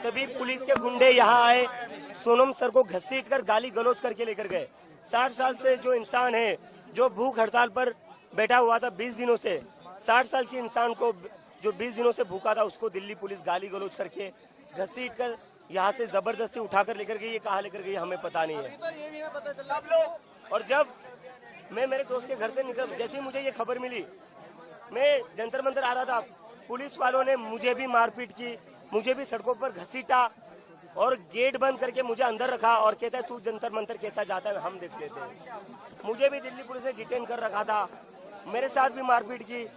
तभी पुलिस के गुंडे यहाँ आए, सोनम सर को घसीट कर गाली गलौज करके लेकर गए। 60 साल से जो इंसान है, जो भूख हड़ताल पर बैठा हुआ था 20 दिनों से, 60 साल के इंसान को जो 20 दिनों से भूखा था उसको दिल्ली पुलिस गाली गलौज करके घसीट कर यहाँ से जबरदस्ती उठाकर लेकर गई। ये कहाँ लेकर गई हमें पता नहीं है। और जब मैं मेरे दोस्त के घर से निकल, जैसे ही मुझे ये खबर मिली, मैं जंतर मंतर आ रहा था, पुलिस वालों ने मुझे भी मारपीट की, मुझे भी सड़कों पर घसीटा और गेट बंद करके मुझे अंदर रखा और कहता है तू जंतर मंतर कैसा जाता है हम देख लेते हैं। मुझे भी दिल्ली पुलिस ने डिटेन कर रखा था, मेरे साथ भी मारपीट की,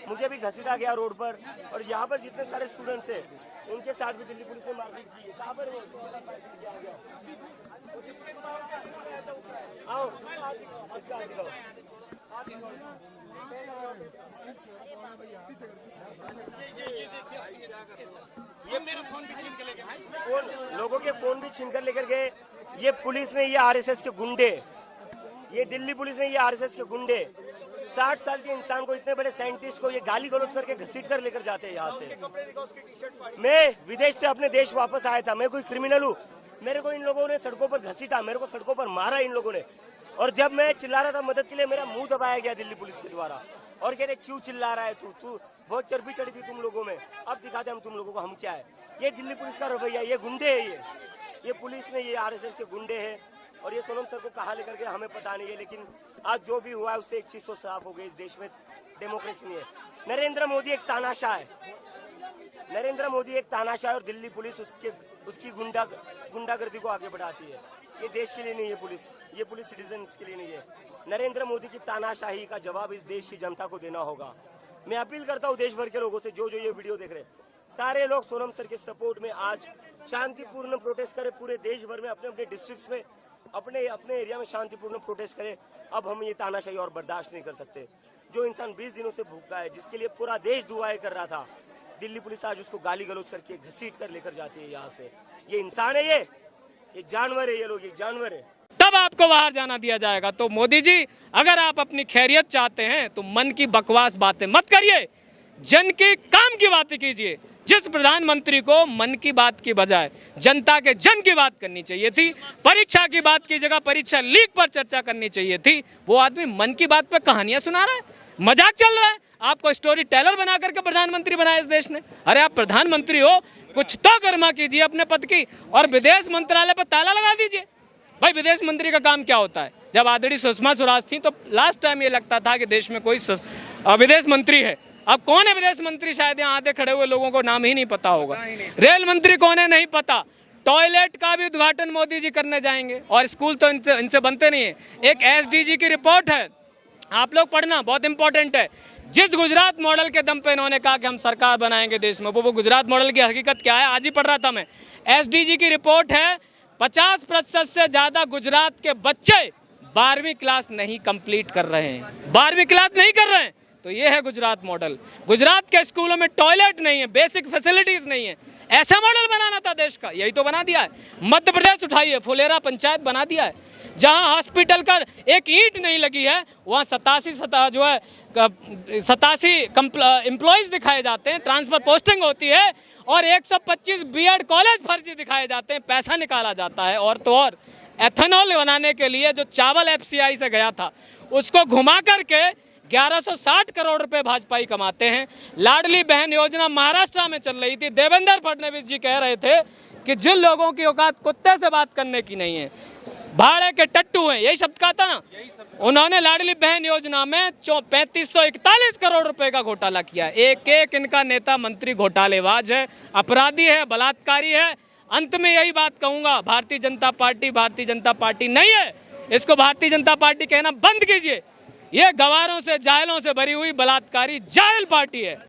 मुझे भी घसीटा गया रोड पर। और यहाँ पर जितने सारे स्टूडेंट्स हैं उनके साथ भी दिल्ली पुलिस ने मारपीट की। कहाँ पर आओ, ये मेरा फोन भी छीन के ले गए, लोगों के फोन भी छीन कर लेकर गए। ये पुलिस ने, ये आरएसएस के गुंडे, ये दिल्ली पुलिस ने, ये आरएसएस के गुंडे 60 साल के इंसान को, इतने बड़े साइंटिस्ट को ये गाली गलौज करके घसीट कर लेकर जाते हैं यहाँ से। मैं विदेश से अपने देश वापस आया था, मैं कोई क्रिमिनल हूँ? मेरे को इन लोगों ने सड़कों पर घसीटा, मेरे को सड़कों पर मारा इन लोगों ने। और जब मैं चिल्ला रहा था मदद के लिए, मेरा मुंह दबाया गया दिल्ली पुलिस के द्वारा और कहते क्यों चिल्ला रहा है तू बहुत चर्बी चढ़ी थी तुम लोगों में, अब दिखाते हम तुम लोगों को हम क्या है। ये दिल्ली पुलिस का रवैया, ये गुंडे है, ये पुलिस ने, ये आरएसएस के गुंडे हैं। और ये सोनम सर को कहाँ लेकर के हमें पता नहीं है, लेकिन आज जो भी हुआ है उससे एक चीज तो साफ हो गई, इस देश में डेमोक्रेसी नहीं है। नरेंद्र मोदी एक तानाशाह है, नरेंद्र मोदी एक तानाशाह है और दिल्ली पुलिस उसकी गुंडागर्दी को आगे बढ़ाती है। ये देश के लिए नहीं है पुलिस, ये पुलिस सिटीजन के लिए नहीं है। नरेंद्र मोदी की तानाशाही का जवाब इस देश की जनता को देना होगा। मैं अपील करता हूँ देश भर के लोगों से, जो ये वीडियो देख रहे हैं, सारे लोग सोनम सर के सपोर्ट में आज शांतिपूर्ण प्रोटेस्ट करें। पूरे देश भर में अपने अपने डिस्ट्रिक्ट्स में, अपने एरिया में शांतिपूर्ण प्रोटेस्ट करें। अब हम ये तानाशाही और बर्दाश्त नहीं कर सकते। जो इंसान 20 दिनों से भूखा है, जिसके लिए पूरा देश दुआएं कर रहा था, दिल्ली पुलिस आज उसको गाली गलौज करके घसीट कर लेकर जाती है यहाँ से। ये इंसान है, ये जानवर है, ये लोग एक जानवर है। तब आपको बाहर जाना दिया जाएगा। तो मोदी जी, अगर आप अपनी खैरियत चाहते हैं तो मन की बकवास बातें मत करिए, जन के काम की बातें कीजिए। जिस प्रधानमंत्री को मन की बात की बजाय जनता के जन की बात करनी चाहिए थी, परीक्षा की बात की जगह परीक्षा लीक पर चर्चा करनी चाहिए थी, वो आदमी मन की बात पे कहानियां सुना रहा है, मजाक चल रहा है। आपको स्टोरी टेलर बना करके प्रधानमंत्री बनाया इस देश ने। अरे आप प्रधानमंत्री हो, कुछ तो कर्मा कीजिए अपने पद की, और विदेश मंत्रालय पर ताला लगा दीजिए। भाई विदेश मंत्री का काम क्या होता है? जब आदरणीय सुषमा स्वराज थी तो लास्ट टाइम ये लगता था कि देश में कोई विदेश मंत्री है। अब कौन है विदेश मंत्री? शायद यहाँ आधे खड़े हुए लोगों को नाम ही नहीं पता होगा। रेल मंत्री कौन है नहीं पता। टॉयलेट का भी उद्घाटन मोदी जी करने जाएंगे, और स्कूल तो इनसे बनते नहीं है। एक एसडीजी की रिपोर्ट है, आप लोग पढ़ना, बहुत इंपॉर्टेंट है। जिस गुजरात मॉडल के दम पे इन्होंने कहा कि हम सरकार बनाएंगे देश में, वो गुजरात मॉडल की हकीकत क्या है आज ही पढ़ रहा था मैं। एसडीजी की रिपोर्ट है 50% से ज़्यादा गुजरात के बच्चे 12वीं क्लास नहीं कंप्लीट कर रहे हैं, 12वीं क्लास नहीं कर रहे हैं। तो ये है गुजरात मॉडल। गुजरात के स्कूलों में टॉयलेट नहीं है, बेसिक फैसिलिटीज़ नहीं है। ऐसा मॉडल बनाना था देश का, यही तो बना दिया है। मध्य प्रदेश उठाइए, फुलेरा पंचायत बना दिया है, जहां हॉस्पिटल का एक ईंट नहीं लगी है, वहां 87 एम्प्लॉयज़ दिखाए जाते हैं, ट्रांसफर पोस्टिंग होती है, और 125 बीएड कॉलेज फर्जी दिखाए जाते हैं, पैसा निकाला जाता है। और तो और एथेनॉल बनाने के लिए जो चावल एफसीआई से गया था, उसको घुमा करके 1160 करोड़ रुपए भाजपाई कमाते हैं। लाडली बहन योजना महाराष्ट्र में चल रही थी, देवेंद्र फडणवीस जी कह रहे थे कि जिन लोगों की औकात कुत्ते से बात करने की नहीं है, भाड़े के टट्टू हैं, यही शब्द कहा था ना उन्होंने। लाडली बहन योजना में 3541 करोड़ रुपए का घोटाला किया। एक एक इनका नेता मंत्री घोटालेबाज है, अपराधी है, बलात्कारी है। अंत में यही बात कहूंगा, भारतीय जनता पार्टी नहीं है। इसको भारतीय जनता पार्टी कहना बंद कीजिए। ये गवारों से, जाहिलों से भरी हुई बलात्कारी जाहिल पार्टी है।